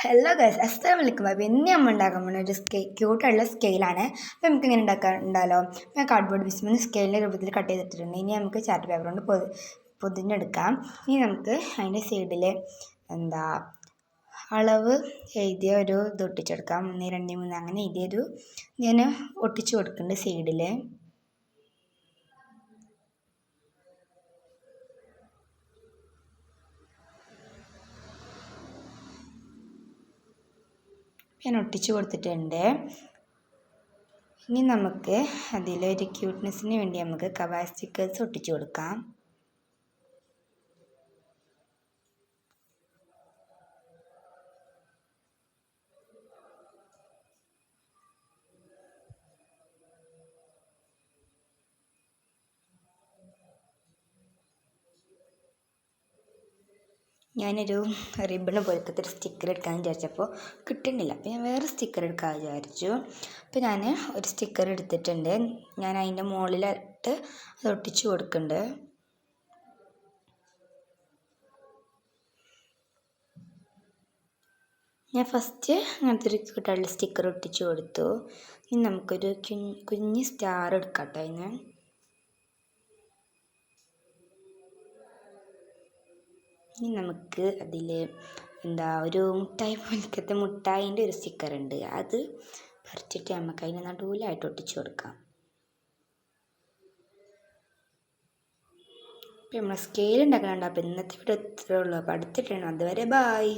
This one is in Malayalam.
ഹലോ ഗൈസ്, അസ്സലാമു അലൈക്കും. അപ്പോൾ ഇന്ന് നമ്മൾ ഉണ്ടാക്കാൻ പോകുന്ന ഒരു ക്യൂട്ടുള്ള സ്കെയിലാണ്. അപ്പോൾ നമുക്ക് ഇങ്ങനെ ഉണ്ടാക്കാറുണ്ടല്ലോ. ഞാൻ കാർഡ്ബോർഡ് പീസ് സ്കെയിലിൻ്റെ രൂപത്തിൽ കട്ട് ചെയ്തിട്ടുണ്ട്. ഇനി നമുക്ക് ചാർട്ട് പേപ്പർ കൊണ്ട് പൊതിഞ്ഞെടുക്കാം. ഇനി നമുക്ക് അതിൻ്റെ സൈഡിൽ അളവ് എഴുതിയ ഒരു ഇത് ഒട്ടിച്ചെടുക്കാം. 1 2 3 അങ്ങനെ എഴുതിയൊരു ഞാൻ ഒട്ടിച്ചു കൊടുക്കുന്നുണ്ട് സൈഡിൽ. ഞാൻ ഒട്ടിച്ചു കൊടുത്തിട്ടുണ്ട്. ഇനി നമുക്ക് അതിലൊരു ക്യൂട്ട്നെസ്സിന് വേണ്ടി നമുക്ക് കവാ സ്റ്റിക്കേഴ്സ് ഒട്ടിച്ചു കൊടുക്കാം. ഞാനൊരു റിബണ് പോലത്തെ ഒരു സ്റ്റിക്കർ എടുക്കാൻ വിചാരിച്ചപ്പോൾ കിട്ടുന്നില്ല. അപ്പോൾ ഞാൻ വേറെ സ്റ്റിക്കർ എടുക്കാൻ വിചാരിച്ചു. അപ്പോൾ ഞാൻ ഒരു സ്റ്റിക്കർ എടുത്തിട്ടുണ്ട്. ഞാൻ അതിൻ്റെ മുകളിലായിട്ട് അത് ഒട്ടിച്ചു കൊടുക്കുന്നുണ്ട്. ഞാൻ ഫസ്റ്റ് അങ്ങനത്തെ ഒരു ക്യൂട്ടുള്ള സ്റ്റിക്കർ ഒട്ടിച്ചു കൊടുത്തു. ഇനി നമുക്കൊരു കുഞ്ഞ് സ്റ്റാർ എടുക്കാം കേട്ടോ. അതിന് ഇനി നമുക്ക് അതിൽ ഒരു മുട്ടായി പോലത്തെ മുട്ടായിൻ്റെ ഒരു സ്റ്റിക്കർ ഉണ്ട്. അത് പറിച്ചിട്ട് നമുക്ക് അതിന് നടുവിലായിട്ട് ഒട്ടിച്ചു കൊടുക്കാം. അപ്പോൾ നമ്മൾ സ്കെയിൽ ഉണ്ടാക്കാനുണ്ട്. അപ്പോൾ ഇന്നത്തെ വീഡിയോ ഇത്രയേ ഉള്ളൂ. അപ്പോൾ അടുത്തിട്ടാണ്. അതുവരെ ബായ്.